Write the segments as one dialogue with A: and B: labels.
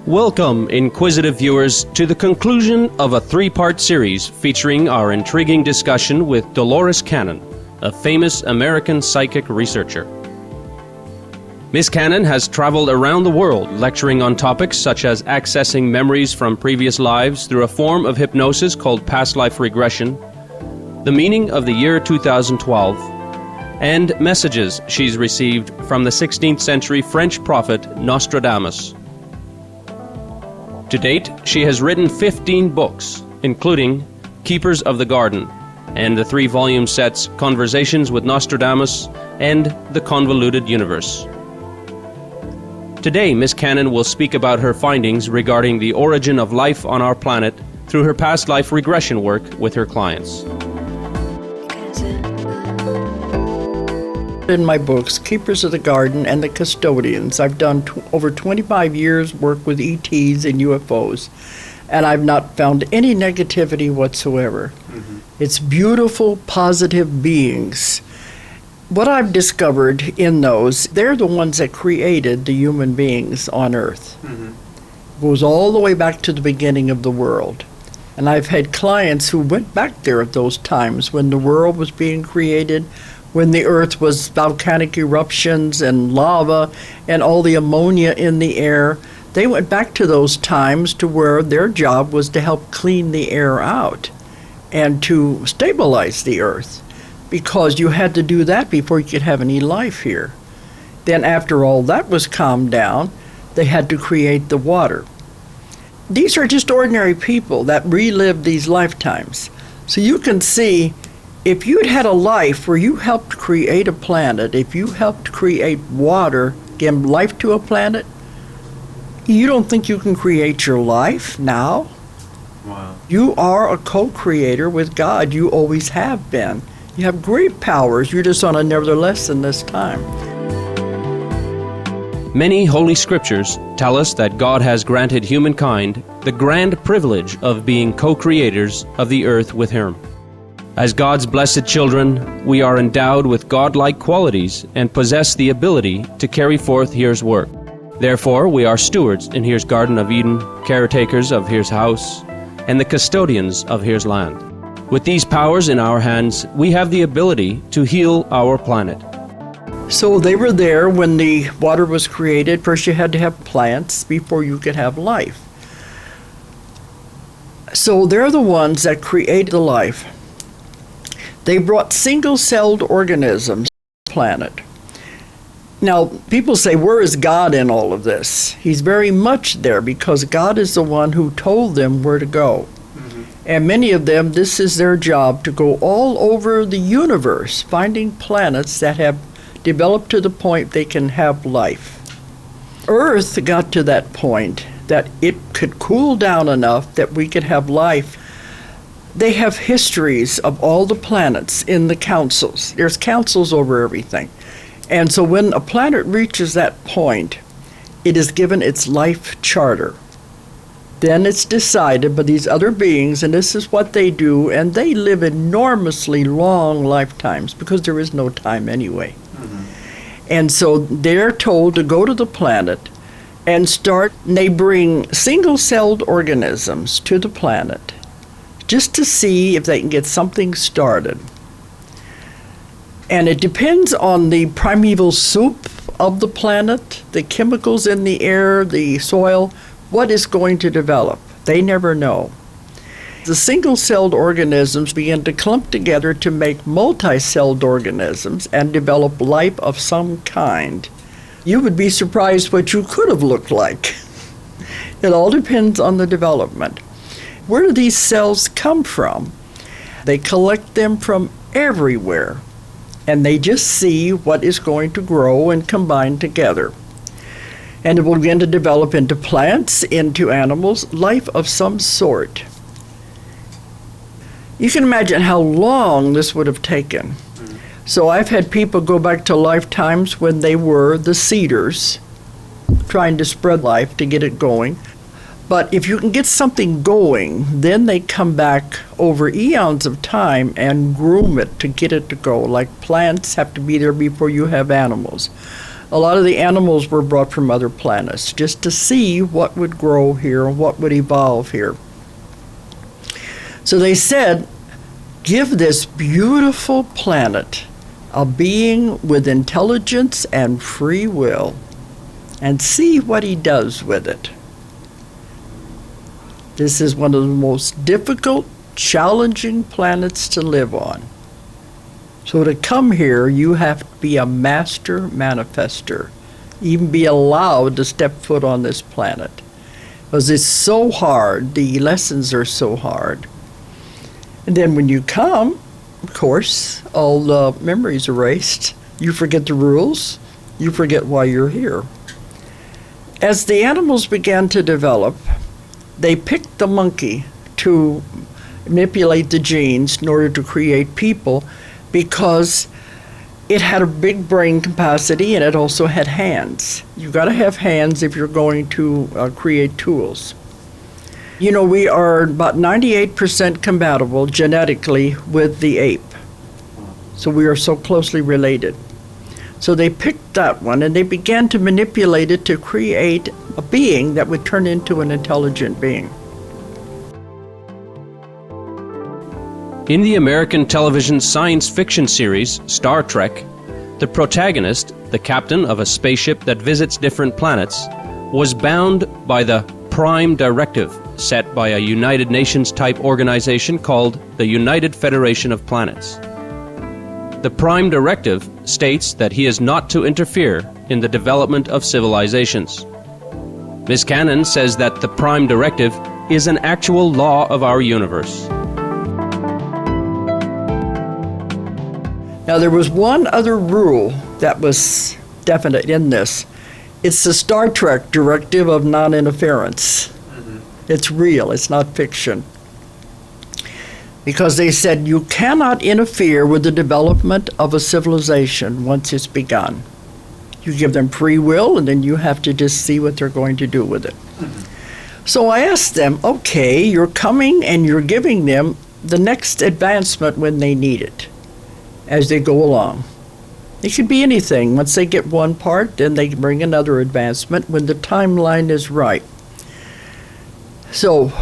A: Welcome, inquisitive viewers, to the conclusion of a three-part series featuring our intriguing discussion with Dolores Cannon, a famous American psychic researcher. Ms. Cannon has traveled around the world lecturing on topics such as accessing memories from previous lives through a form of hypnosis called past life regression, the meaning of the year 2012, and messages she's received from the 16th century French prophet Nostradamus. To date, she has written 15 books, including Keepers of the Garden, and the 3-volume sets Conversations with Nostradamus and The Convoluted Universe. Today, Ms. Cannon will speak about her findings regarding the origin of life on our planet through her past life regression work with her clients.
B: In my books, Keepers of the Garden and The Custodians, I've done over 25 years work with ETs and UFOs, and I've not found any negativity whatsoever. It's beautiful, positive beings. What I've discovered in those, they're the ones that created the human beings on Earth. It goes all the way back to the beginning of the world. And I've had clients who went back there at those times when the world was being created, when the Earth was volcanic eruptions and lava and all the ammonia in the air. They went back to those times to where their job was to help clean the air out and to stabilize the Earth, because you had to do that before you could have any life here. Then after all that was calmed down, they had to create the water. These are just ordinary people that relive these lifetimes. So you can see, if you'd had a life where you helped create a planet, if you helped create water, give life to a planet, you don't think you can create your life now?
C: Wow.
B: You are a co-creator with God. You always have been. You have great powers. You're just on a nevertheless in this time.
A: Many holy scriptures tell us that God has granted humankind the grand privilege of being co-creators of the earth with Him. As God's blessed children, we are endowed with godlike qualities and possess the ability to carry forth His work. Therefore, we are stewards in His Garden of Eden, caretakers of His house, and the custodians of His land. With these powers in our hands, we have the ability to heal our planet.
B: So they were there when the water was created. First you had to have plants before you could have life. So they're the ones that created the life. They brought single-celled organisms to the planet. Now, people say, where is God in all of this? He's very much there, because God is the one who told them where to go. And many of them, this is their job, to go all over the universe, finding planets that have developed to the point they can have life. Earth got to that point that it could cool down enough that we could have life. They have histories of all the planets in the councils. There's councils over everything. And so when a planet reaches that point, it is given its life charter. Then it's decided by these other beings, and this is what they do, and they live enormously long lifetimes because there is no time anyway. And so they're told to go to the planet and start, and they bring single-celled organisms to the planet just to see if they can get something started. And it depends on the primeval soup of the planet, the chemicals in the air, the soil, what is going to develop. They never know. The single-celled organisms begin to clump together to make multi-celled organisms and develop life of some kind. You would be surprised what you could have looked like. It all depends on the development. Where do these cells come from? They collect them from everywhere, and they just see what is going to grow and combine together. And it will begin to develop into plants, into animals, life of some sort. You can imagine how long this would have taken. So I've had people go back to lifetimes when they were the seeders, trying to spread life to get it going. But if you can get something going, then they come back over eons of time and groom it to get it to go. Like plants have to be there before you have animals. A lot of the animals were brought from other planets just to see what would grow here and what would evolve here. So they said, give this beautiful planet a being with intelligence and free will and see what he does with it. This is one of the most difficult, challenging planets to live on. So to come here, you have to be a master manifester, even be allowed to step foot on this planet. Because it's so hard, the lessons are so hard. And then when you come, of course, all the memories erased. You forget the rules, you forget why you're here. As the animals began to develop, they picked the monkey to manipulate the genes in order to create people, because it had a big brain capacity and it also had hands. You've got to have hands if you're going to create tools. You know, we are about 98% compatible genetically with the ape. So we are so closely related. So they picked that one and they began to manipulate it to create a being that would turn into an intelligent being.
A: In the American television science fiction series Star Trek, the protagonist, the captain of a spaceship that visits different planets, was bound by the Prime Directive set by a United Nations type organization called the United Federation of Planets. The Prime Directive states that he is not to interfere in the development of civilizations. Ms. Cannon says that the Prime Directive is an actual law of our universe.
B: Now, there was one other rule that was definite in this. It's the Star Trek Directive of Non-Interference. Mm-hmm. It's real, it's not fiction. Because they said you cannot interfere with the development of a civilization once it's begun. You give them free will, and then you have to just see what they're going to do with it. Mm-hmm. So I asked them, okay, you're coming and you're giving them the next advancement when they need it, as they go along. It could be anything. Once they get one part, then they bring another advancement when the timeline is right. So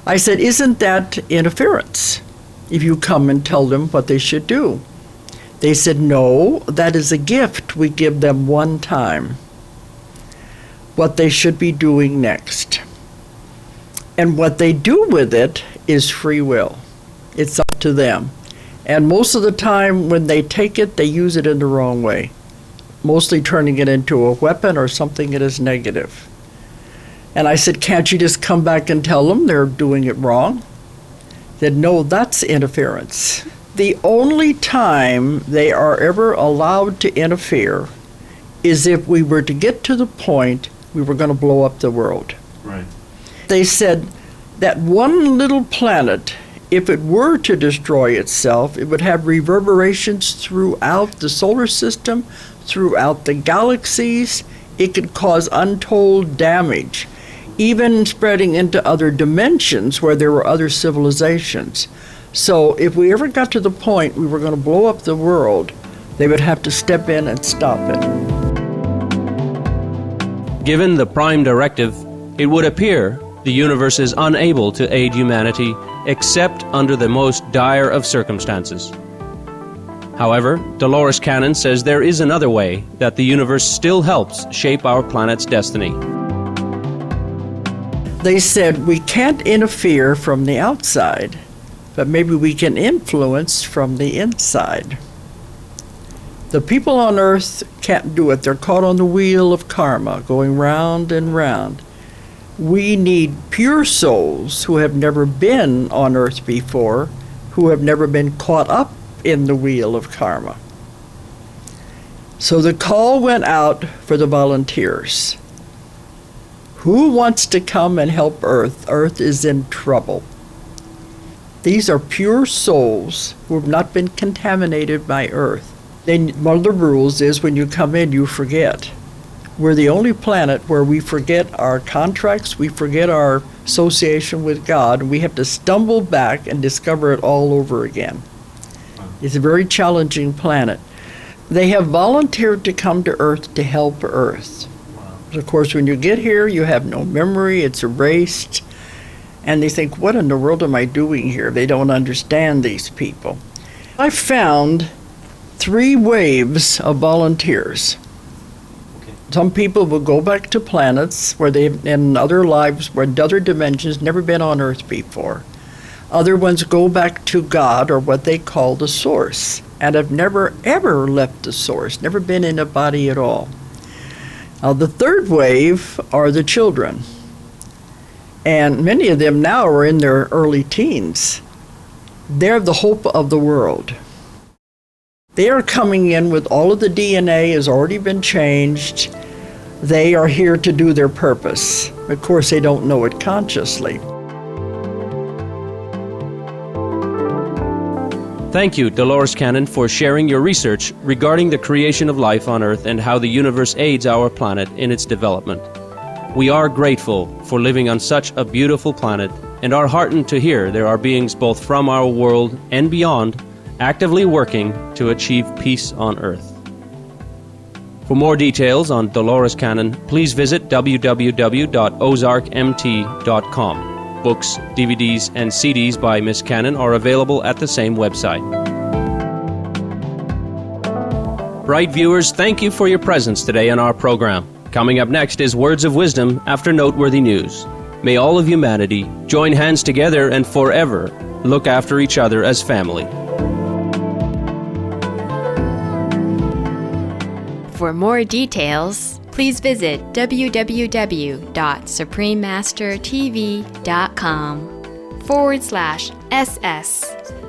B: I said, isn't that interference if you come and tell them what they should do? They said, no, that is a gift we give them one time, what they should be doing next. And what they do with it is free will. It's up to them. And most of the time when they take it, they use it in the wrong way, mostly turning it into a weapon or something that is negative. And I said, can't you just come back and tell them they're doing it wrong? They said, no, that's interference. The only time they are ever allowed to interfere is if we were to get to the point we were going to blow up the world.
C: Right.
B: They said that one little planet, if it were to destroy itself, it would have reverberations throughout the solar system, throughout the galaxies. It could cause untold damage, even spreading into other dimensions where there were other civilizations. So if we ever got to the point we were going to blow up the world, they would have to step in and stop it.
A: Given the Prime Directive, it would appear the universe is unable to aid humanity except under the most dire of circumstances. However, Dolores Cannon says there is another way that the universe still helps shape our planet's destiny.
B: They said we can't interfere from the outside, but maybe we can influence from the inside. The people on Earth can't do it. They're caught on the wheel of karma, going round and round. We need pure souls who have never been on Earth before, who have never been caught up in the wheel of karma. So the call went out for the volunteers. Who wants to come and help Earth? Earth is in trouble. These are pure souls who have not been contaminated by Earth. Then one of the rules is when you come in, you forget. We're the only planet where we forget our contracts, we forget our association with God, and we have to stumble back and discover it all over again. It's a very challenging planet. They have volunteered to come to Earth to help Earth. Of course, when you get here, you have no memory, it's erased, and they think, what in the world am I doing here? They don't understand these people. I found 3 waves of volunteers.
A: Okay.
B: Some people will go back to planets where they've, in other lives, where other dimensions, never been on Earth before. Other ones go back to God, or what they call the Source, and have never, ever left the Source, never been in a body at all. Now, the 3rd wave are the children, and many of them now are in their early teens. They're the hope of the world. They are coming in with all of the DNA has already been changed. They are here to do their purpose. Of course, they don't know it consciously.
A: Thank you, Dolores Cannon, for sharing your research regarding the creation of life on Earth and how the universe aids our planet in its development. We are grateful for living on such a beautiful planet and are heartened to hear there are beings both from our world and beyond actively working to achieve peace on Earth. For more details on Dolores Cannon, please visit www.ozarkmt.com. Books, DVDs, and CDs by Miss Cannon are available at the same website. Bright viewers, thank you for your presence today on our program. Coming up next is Words of Wisdom after noteworthy news. May all of humanity join hands together and forever look after each other as family.
C: For more details, please visit www.suprememastertv.com/SS